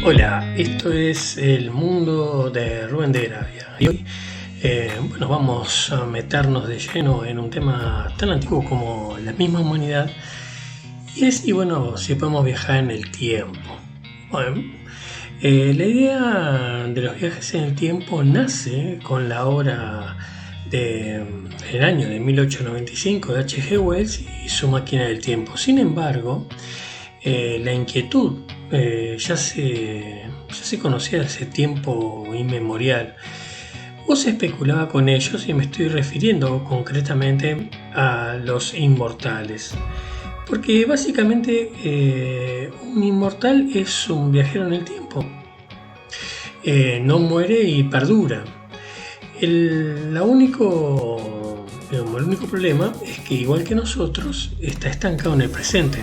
Hola, esto es El Mundo de Rubén de Gravia. Y hoy, vamos a meternos de lleno en un tema tan antiguo como la misma humanidad. Si podemos viajar en el tiempo. Bueno, la idea de los viajes en el tiempo nace con la obra del año de 1895 de H.G. Wells y su máquina del tiempo. Sin embargo, la inquietud ya se conocía desde tiempo inmemorial. O se especulaba con ellos y me estoy refiriendo concretamente a los inmortales. Porque básicamente un inmortal es un viajero en el tiempo. No muere y perdura. El único problema es que igual que nosotros está estancado en el presente.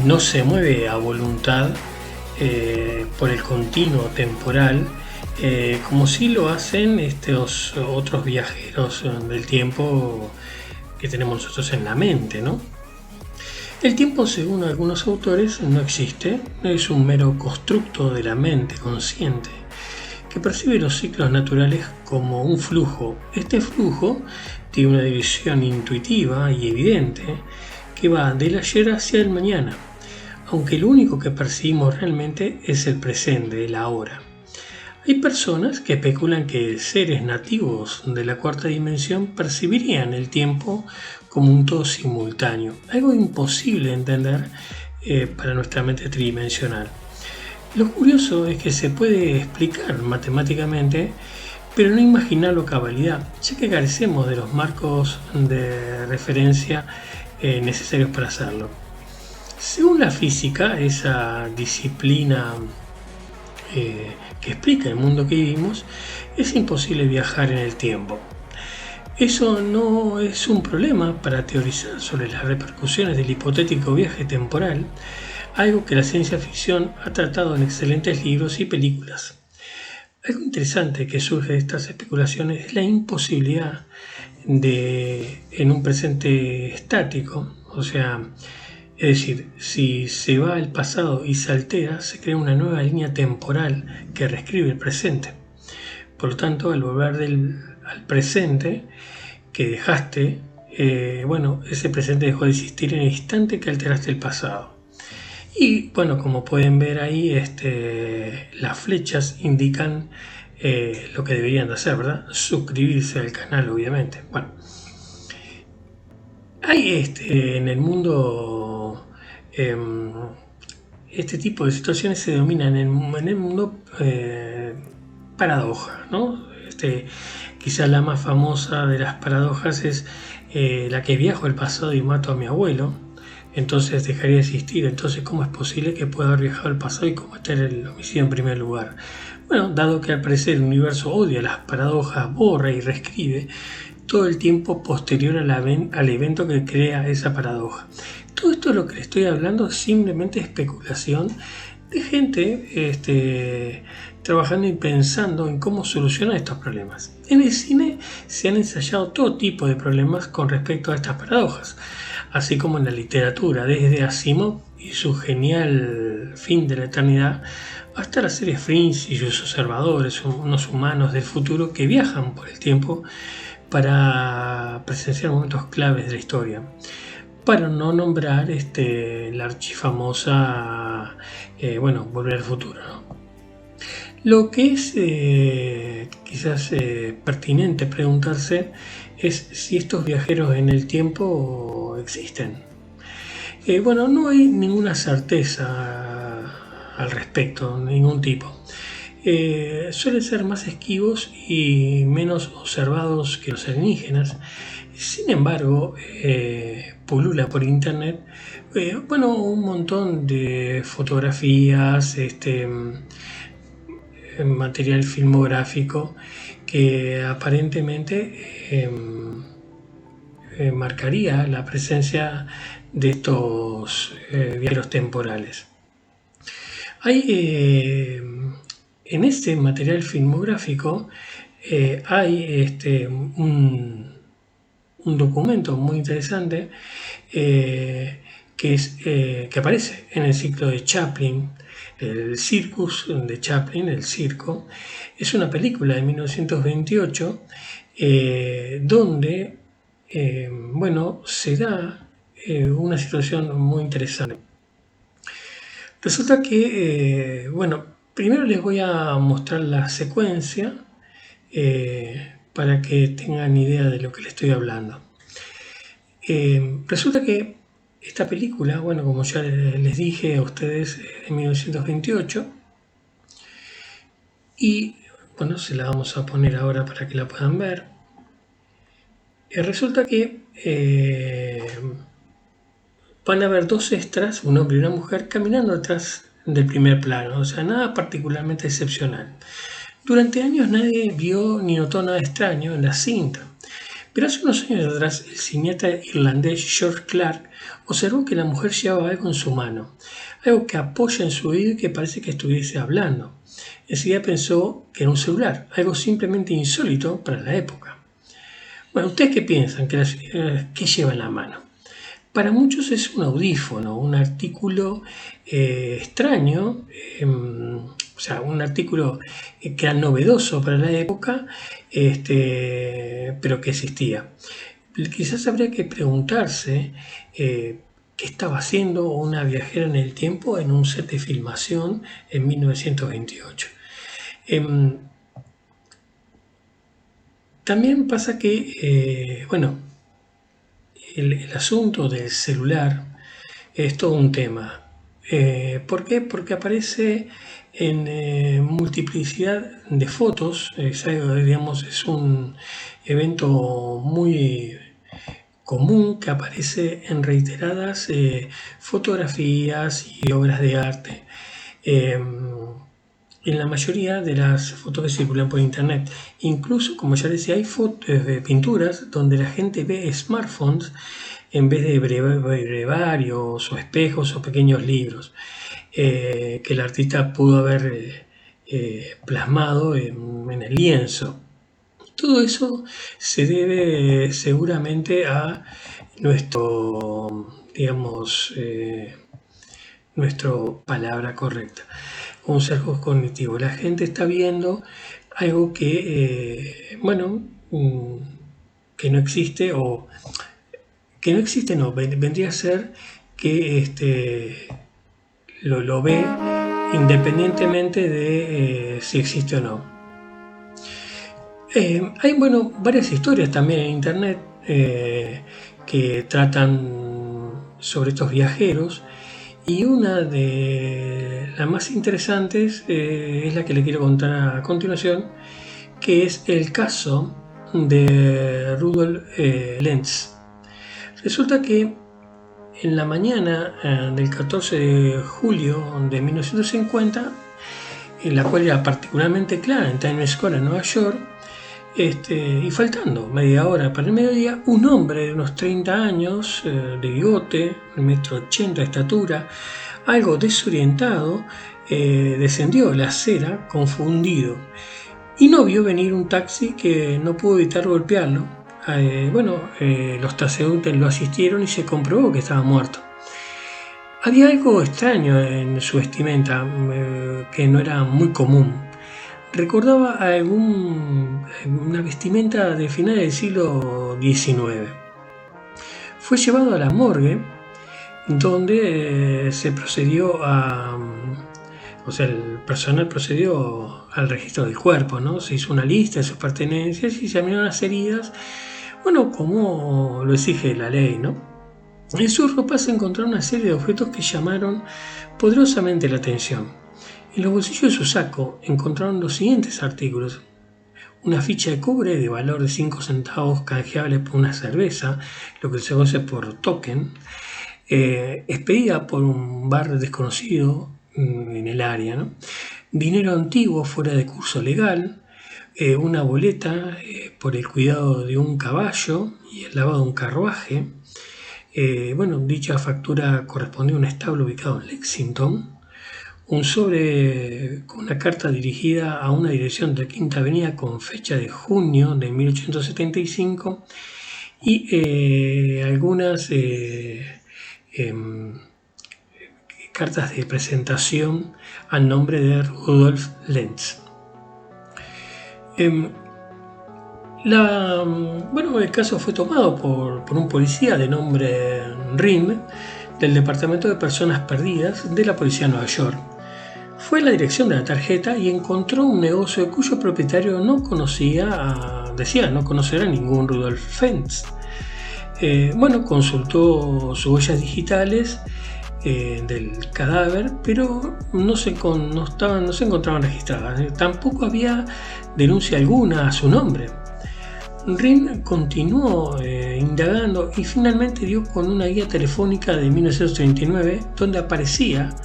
No se mueve a voluntad por el continuo temporal, como si lo hacen estos otros viajeros del tiempo que tenemos nosotros en la mente, ¿no? El tiempo, según algunos autores, no existe, no es un mero constructo de la mente consciente que percibe los ciclos naturales como un flujo. Este flujo tiene una división intuitiva y evidente que va del ayer hacia el mañana, aunque lo único que percibimos realmente es el presente, el ahora. Hay personas que especulan que seres nativos de la cuarta dimensión percibirían el tiempo como un todo simultáneo, algo imposible de entender para nuestra mente tridimensional. Lo curioso es que se puede explicar matemáticamente, pero no imaginarlo a cabalidad, ya que carecemos de los marcos de referencia necesarios para hacerlo. Según la física, esa disciplina que explica el mundo que vivimos, es imposible viajar en el tiempo. Eso no es un problema para teorizar sobre las repercusiones del hipotético viaje temporal, algo que la ciencia ficción ha tratado en excelentes libros y películas. Algo interesante que surge de estas especulaciones es la imposibilidad en un presente estático, es decir, si se va al pasado y se altera, se crea una nueva línea temporal que reescribe el presente. Por lo tanto, al volver al presente que dejaste, ese presente dejó de existir en el instante que alteraste el pasado. Y bueno, como pueden ver ahí, las flechas indican lo que deberían de hacer, ¿verdad? Suscribirse al canal, obviamente. Bueno, hay en el mundo este tipo de situaciones se denominan en el mundo paradoja, ¿no? Quizás la más famosa de las paradojas es la que viajo al pasado y mato a mi abuelo, entonces dejaría de existir. Entonces, ¿cómo es posible que pueda haber viajado al pasado y cometer el homicidio en primer lugar? Bueno, dado que al parecer el universo odia las paradojas, borra y reescribe todo el tiempo posterior al evento que crea esa paradoja. Todo esto de lo que le estoy hablando es simplemente especulación de gente trabajando y pensando en cómo solucionar estos problemas. En el cine se han ensayado todo tipo de problemas con respecto a estas paradojas, así como en la literatura, desde Asimov y su genial Fin de la Eternidad, hasta la serie Fringe y sus observadores, unos humanos del futuro que viajan por el tiempo para presenciar momentos claves de la historia. Para no nombrar la archifamosa Volver al Futuro, ¿no? Lo que es quizás pertinente preguntarse es si estos viajeros en el tiempo existen. No hay ninguna certeza al respecto, ningún tipo. Suelen ser más esquivos y menos observados que los alienígenas. Sin embargo, pulula por internet un montón de fotografías, material filmográfico que aparentemente marcaría la presencia de estos viajeros temporales. Hay en este material filmográfico hay un documento muy interesante que aparece en el ciclo de Chaplin, El Circus de Chaplin, el circo, es una película de 1928 donde se da una situación muy interesante. Resulta que, primero les voy a mostrar la secuencia para que tengan idea de lo que les estoy hablando. Resulta que esta película, como ya les dije a ustedes, de 1928, y se la vamos a poner ahora para que la puedan ver. Resulta que van a ver dos extras, un hombre y una mujer, caminando atrás del primer plano, o sea, nada particularmente excepcional. Durante años nadie vio ni notó nada extraño en la cinta, pero hace unos años atrás el cineasta irlandés George Clark observó que la mujer llevaba algo en su mano, algo que apoya en su oído y que parece que estuviese hablando. Enseguida pensó que era un celular, algo simplemente insólito para la época. Bueno, ¿ustedes qué piensan? ¿Qué lleva en la mano? Para muchos es un audífono, un artículo extraño, un artículo que era novedoso para la época, pero que existía. Quizás habría que preguntarse qué estaba haciendo una viajera en el tiempo en un set de filmación en 1928. También pasa que, el asunto del celular es todo un tema. ¿Por qué? Porque aparece en multiplicidad de fotos. Es un evento muy común que aparece en reiteradas fotografías y obras de arte. En la mayoría de las fotos que circulan por internet. Incluso, como ya decía, hay pinturas donde la gente ve smartphones en vez de brevarios o espejos o pequeños libros que el artista pudo haber plasmado en el lienzo. Todo eso se debe seguramente a nuestro palabra correcta, un sesgo cognitivo. La gente está viendo algo que, que no existe, o que no existe, vendría a ser que lo ve independientemente de si existe o no. Hay varias historias también en internet que tratan sobre estos viajeros, y una de las más interesantes es la que le quiero contar a continuación, que es el caso de Rudolf Lenz. Resulta que en la mañana del 14 de julio de 1950, en la cual era particularmente clara en Times Square, en Nueva York, y faltando media hora para el mediodía, un hombre de unos 30 años, de bigote, 1,80 m de estatura, algo desorientado, descendió la acera confundido y no vio venir un taxi que no pudo evitar golpearlo. Los transeúntes lo asistieron y se comprobó que estaba muerto. Había algo extraño en su vestimenta que no era muy común. Recordaba una vestimenta de finales del siglo XIX. Fue llevado a la morgue, donde se procedió el personal procedió al registro del cuerpo, ¿no? Se hizo una lista de sus pertenencias y se examinaron las heridas, como lo exige la ley, ¿no? En su ropa se encontraron una serie de objetos que llamaron poderosamente la atención. En los bolsillos de su saco encontraron los siguientes artículos: una ficha de cobre de valor de 5 centavos canjeable por una cerveza, lo que se conoce por token, expedida por un bar desconocido en el área, ¿no? Dinero antiguo fuera de curso legal, una boleta por el cuidado de un caballo y el lavado de un carruaje. Dicha factura correspondía a un establo ubicado en Lexington. Un sobre con una carta dirigida a una dirección de Quinta Avenida con fecha de junio de 1875 y algunas cartas de presentación al nombre de Rudolf Lenz. El caso fue tomado por un policía de nombre Rim del Departamento de Personas Perdidas de la Policía de Nueva York. Fue a la dirección de la tarjeta y encontró un negocio cuyo propietario decía no conocer a ningún Rudolf Lenz. Consultó sus huellas digitales del cadáver, pero no se encontraban registradas. Tampoco había denuncia alguna a su nombre. Rim continuó indagando y finalmente dio con una guía telefónica de 1939 donde aparecía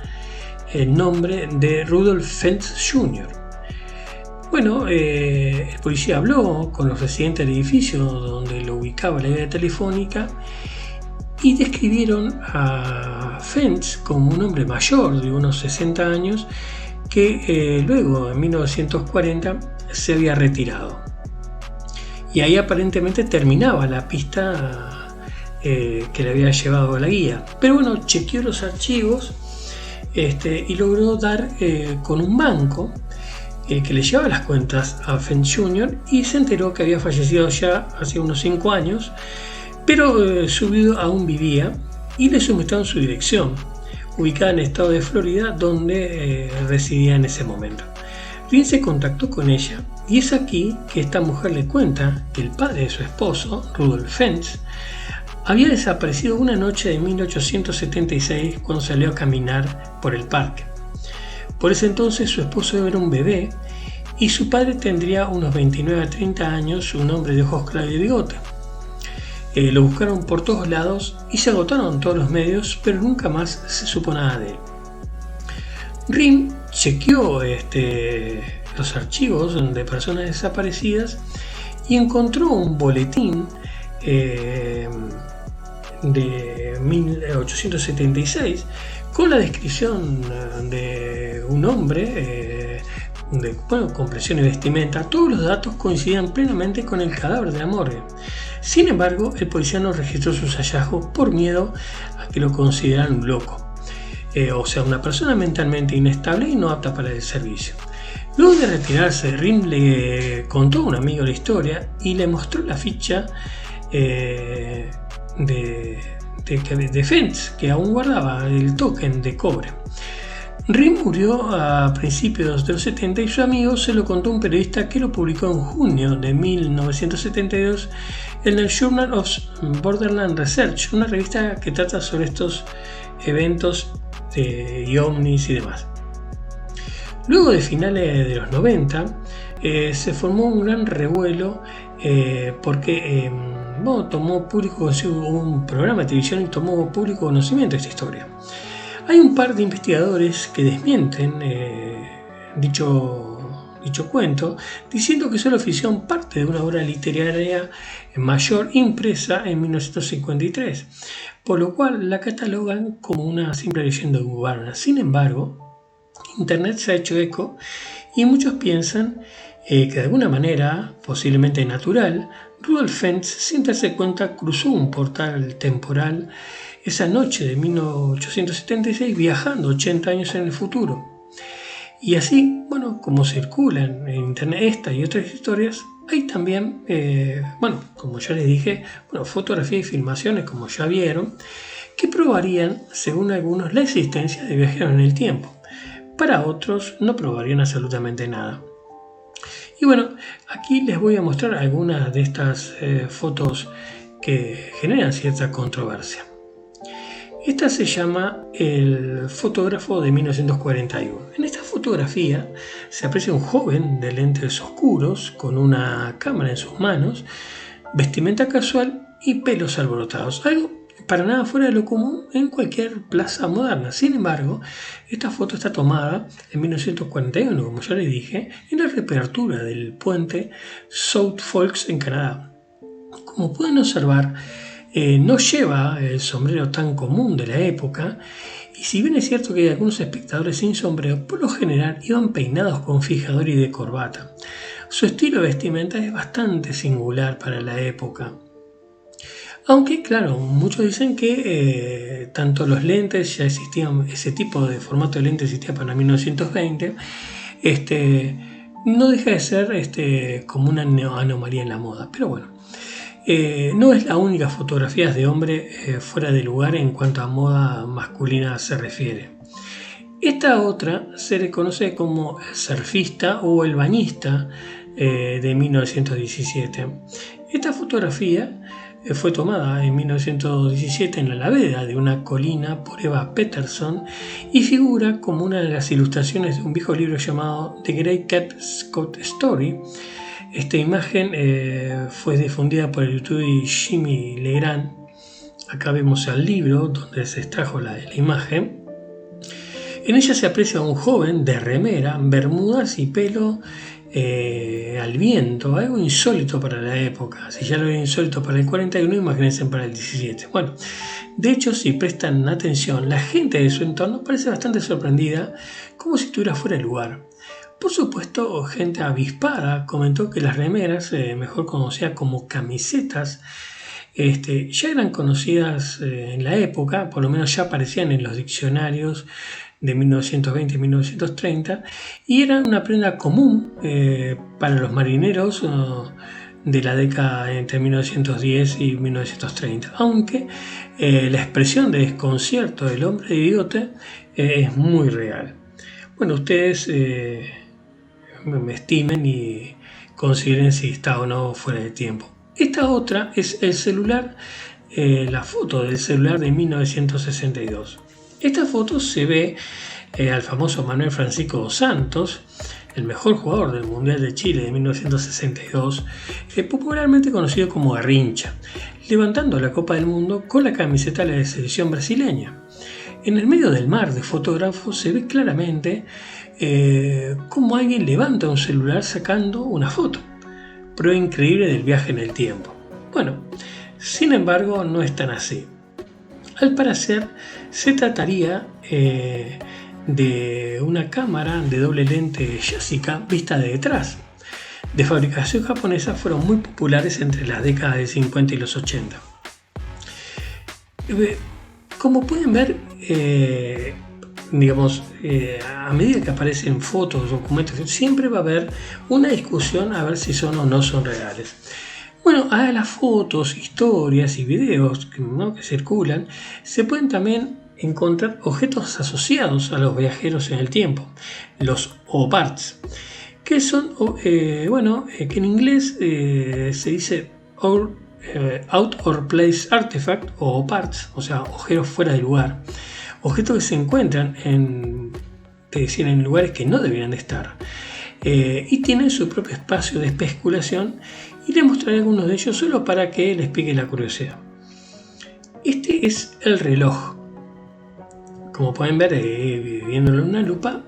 el nombre de Rudolf Lenz Jr. El policía habló con los residentes del edificio donde lo ubicaba la guía telefónica y describieron a Lenz como un hombre mayor de unos 60 años que luego en 1940 se había retirado. Y ahí aparentemente terminaba la pista que le había llevado la guía. Pero chequeó los archivos y logró dar con un banco que le llevaba las cuentas a Lenz Jr. y se enteró que había fallecido ya hace unos 5 años, pero su viudo aún vivía y le suministraron su dirección, ubicada en el estado de Florida, donde residía en ese momento. Rim se contactó con ella y es aquí que esta mujer le cuenta que el padre de su esposo, Rudolf Lenz, había desaparecido una noche de 1876 cuando salió a caminar por el parque. Por ese entonces su esposo era un bebé y su padre tendría unos 29 a 30 años, un hombre de ojos claros y bigote. Lo buscaron por todos lados y se agotaron todos los medios, pero nunca más se supo nada de él. Rim chequeó los archivos de personas desaparecidas y encontró un boletín de 1876 con la descripción de un hombre con presión y vestimenta. Todos los datos coincidían plenamente con el cadáver de la morgue. Sin embargo, el policía no registró sus hallazgos por miedo a que lo consideraran un loco, una persona mentalmente inestable y no apta para el servicio. Luego de retirarse, Rim le contó a un amigo la historia y le mostró la ficha de Lenz, que aún guardaba el token de cobre. Rim murió a principios de los 70 y su amigo se lo contó a un periodista que lo publicó en junio de 1972 en el Journal of Borderland Research, una revista que trata sobre estos eventos y ovnis y demás. Luego de finales de los 90 se formó un gran revuelo porque tomó público, hubo un programa de televisión y tomó público conocimiento de esta historia. Hay un par de investigadores que desmienten dicho cuento, diciendo que solo ficción parte de una obra literaria mayor impresa en 1953, por lo cual la catalogan como una simple leyenda urbana. Sin embargo, Internet se ha hecho eco y muchos piensan que de alguna manera, posiblemente natural, Rudolf Lenz, sin darse cuenta, cruzó un portal temporal esa noche de 1876, viajando 80 años en el futuro. Y así, como circulan en Internet esta y otras historias, hay también, como ya les dije, fotografías y filmaciones, como ya vieron, que probarían, según algunos, la existencia de viajeros en el tiempo. Para otros, no probarían absolutamente nada. Y aquí les voy a mostrar algunas de estas fotos que generan cierta controversia. Esta se llama El fotógrafo de 1941. En esta fotografía se aprecia un joven de lentes oscuros con una cámara en sus manos, vestimenta casual y pelos alborotados, algo para nada fuera de lo común en cualquier plaza moderna. Sin embargo, esta foto está tomada en 1941, como ya les dije, en la reapertura del puente South Forks en Canadá. Como pueden observar, no lleva el sombrero tan común de la época, y si bien es cierto que hay algunos espectadores sin sombrero, por lo general iban peinados con fijador y de corbata. Su estilo de vestimenta es bastante singular para la época. Aunque, claro, muchos dicen que tanto los lentes, ya existían, ese tipo de formato de lente existía para 1920, no deja de ser como una anomalía en la moda. Pero bueno, no es la única fotografía de hombre fuera de lugar en cuanto a moda masculina se refiere. Esta otra se le conoce como el surfista o el bañista de 1917. Esta fotografía fue tomada en 1917 en la ladera de una colina por Eva Peterson y figura como una de las ilustraciones de un viejo libro llamado The Great Cat Scott Story. Esta imagen fue difundida por el youtuber Jimmy Legrand. Acá vemos el libro donde se extrajo la imagen. En ella se aprecia a un joven de remera, bermudas y pelo al viento, algo insólito para la época. Si ya lo era insólito para el 41, imagínense para el 17. Bueno, de hecho, si prestan atención, la gente de su entorno parece bastante sorprendida, como si estuviera fuera de lugar. Por supuesto, gente avispada comentó que las remeras, mejor conocidas como camisetas, ya eran conocidas en la época, por lo menos ya aparecían en los diccionarios de 1920 y 1930, y eran una prenda común para los marineros de la década entre 1910 y 1930, aunque la expresión de desconcierto del hombre de bigote es muy real. Bueno, ustedes me estimen y consideren si está o no fuera de tiempo. Esta otra es el celular, la foto del celular de 1962. Esta foto se ve al famoso Manuel Francisco dos Santos, el mejor jugador del Mundial de Chile de 1962, popularmente conocido como Garrincha, levantando la Copa del Mundo con la camiseta de la selección brasileña. En el medio del mar de fotógrafos se ve claramente cómo alguien levanta un celular sacando una foto. Prueba increíble del viaje en el tiempo. Bueno, sin embargo, no es tan así. Al parecer, se trataría de una cámara de doble lente Yashica vista de detrás. De fabricación japonesa, fueron muy populares entre las décadas de 50 y los 80. Como pueden ver, a medida que aparecen fotos, documentos, siempre va a haber una discusión a ver si son o no son reales. Bueno, a las fotos, historias y videos que circulan, se pueden también encontrar objetos asociados a los viajeros en el tiempo, los OPARTs, que son, que en inglés se dice Out or Place Artifact o OPARTs, o sea, objetos fuera de lugar, objetos que se encuentran en lugares que no deberían de estar y tienen su propio espacio de especulación, y les mostraré algunos de ellos solo para que les pique la curiosidad. Este es el reloj. Como pueden ver, viéndolo en una lupa,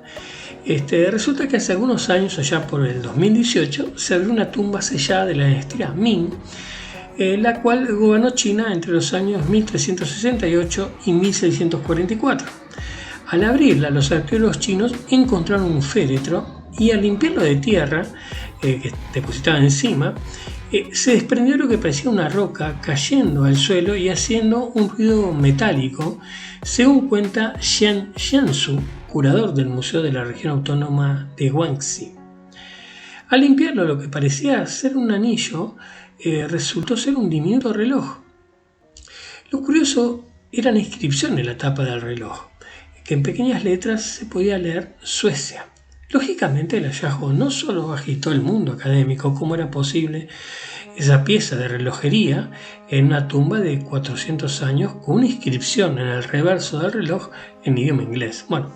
resulta que hace algunos años, allá por el 2018, se abrió una tumba sellada de la dinastía Ming, la cual gobernó China entre los años 1368 y 1644. Al abrirla, los arqueólogos chinos encontraron un féretro y al limpiarlo de tierra que depositaba encima, se desprendió lo que parecía una roca cayendo al suelo y haciendo un ruido metálico, según cuenta Xian Jianzu, curador del Museo de la Región Autónoma de Guangxi. Al limpiarlo, lo que parecía ser un anillo resultó ser un diminuto reloj. Lo curioso era la inscripción en la tapa del reloj, que en pequeñas letras se podía leer Suecia. Lógicamente, el hallazgo no solo agitó el mundo académico, como era posible esa pieza de relojería en una tumba de 400 años con una inscripción en el reverso del reloj en idioma inglés. Bueno,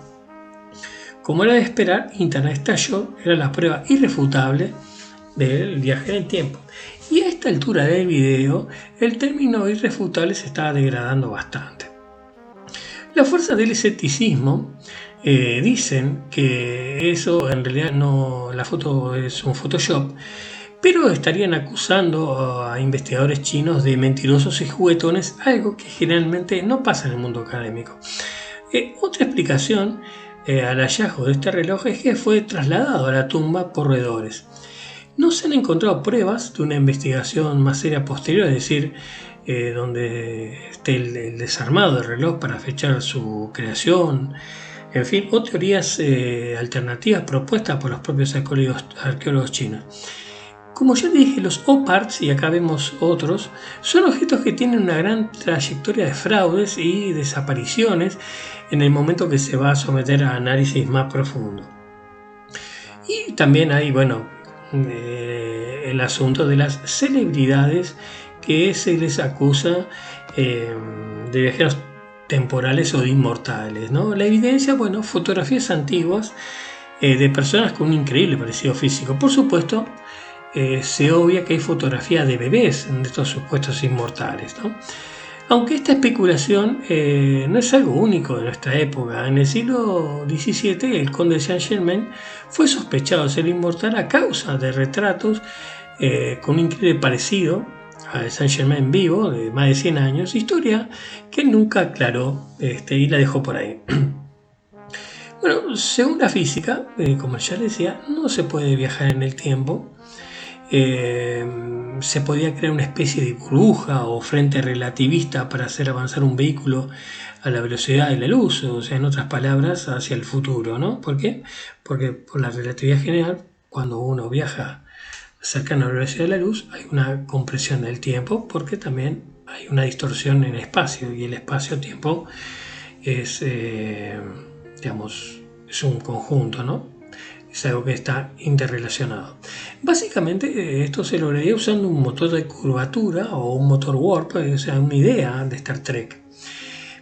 como era de esperar, Internet estalló, era la prueba irrefutable del viaje en el tiempo. Y a esta altura del video, el término irrefutable se estaba degradando bastante. Las fuerzas del escepticismo dicen que eso en realidad no, la foto es un Photoshop, pero estarían acusando a investigadores chinos de mentirosos y juguetones, algo que generalmente no pasa en el mundo académico. Otra explicación al hallazgo de este reloj es que fue trasladado a la tumba por roedores. No se han encontrado pruebas de una investigación más seria posterior, es decir, donde esté el desarmado del reloj para fechar su creación, en fin, o teorías alternativas propuestas por los propios arqueólogos chinos. Como ya dije, los OPARTs, y acá vemos otros, son objetos que tienen una gran trayectoria de fraudes y desapariciones en el momento que se va a someter a análisis más profundo. Y también hay, el asunto de las celebridades que se les acusa de viajeros temporales o de inmortales, ¿no? La evidencia, fotografías antiguas de personas con un increíble parecido físico. Por supuesto, se obvia que hay fotografías de bebés de estos supuestos inmortales, ¿no? Aunque esta especulación no es algo único de nuestra época. En el siglo XVII, el conde de Saint-Germain fue sospechado de ser inmortal a causa de retratos con un increíble parecido a Saint-Germain vivo de más de 100 años, historia que él nunca aclaró y la dejó por ahí. Bueno, según la física, como ya decía, no se puede viajar en el tiempo. Se podía crear una especie de burbuja o frente relativista para hacer avanzar un vehículo a la velocidad de la luz, o sea, en otras palabras, hacia el futuro, ¿no? ¿Por qué? Porque por la relatividad general, cuando uno viaja cercano a la velocidad de la luz, hay una compresión del tiempo, porque también hay una distorsión en el espacio, y el espacio-tiempo es, es un conjunto, ¿no? Es algo que está interrelacionado. Básicamente esto se lograría usando un motor de curvatura o un motor warp, o sea, una idea de Star Trek.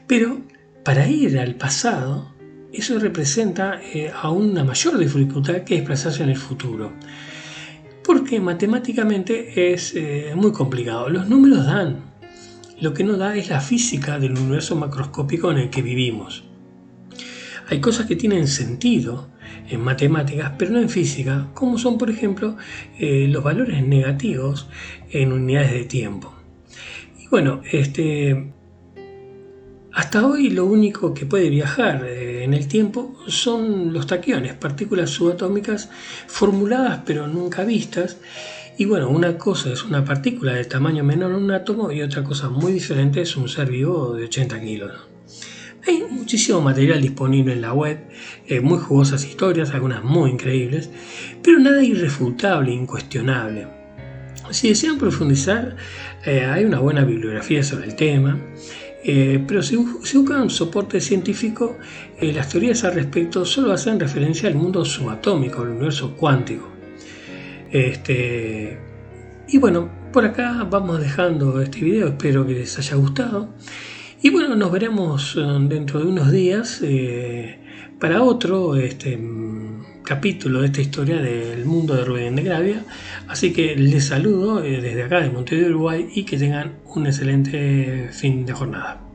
Pero para ir al pasado, eso representa aún una mayor dificultad que desplazarse en el futuro. Porque matemáticamente es muy complicado. Los números dan. Lo que no da es la física del universo macroscópico en el que vivimos. Hay cosas que tienen sentido en matemáticas, pero no en física, como son, por ejemplo, los valores negativos en unidades de tiempo. Y bueno, hasta hoy lo único que puede viajar en el tiempo son los taquiones, partículas subatómicas formuladas pero nunca vistas. Y bueno, una cosa es una partícula de tamaño menor a un átomo y otra cosa muy diferente es un ser vivo de 80 kilos. Hay muchísimo material disponible en la web, muy jugosas historias, algunas muy increíbles, pero nada irrefutable, incuestionable. Si desean profundizar, hay una buena bibliografía sobre el tema, pero si buscan un soporte científico, las teorías al respecto solo hacen referencia al mundo subatómico, al universo cuántico. Y bueno, por acá vamos dejando este video, espero que les haya gustado. Y bueno, nos veremos dentro de unos días para otro capítulo de esta historia del mundo de Rubén de Gravia. Así que les saludo desde acá de Montevideo, Uruguay, y que tengan un excelente fin de jornada.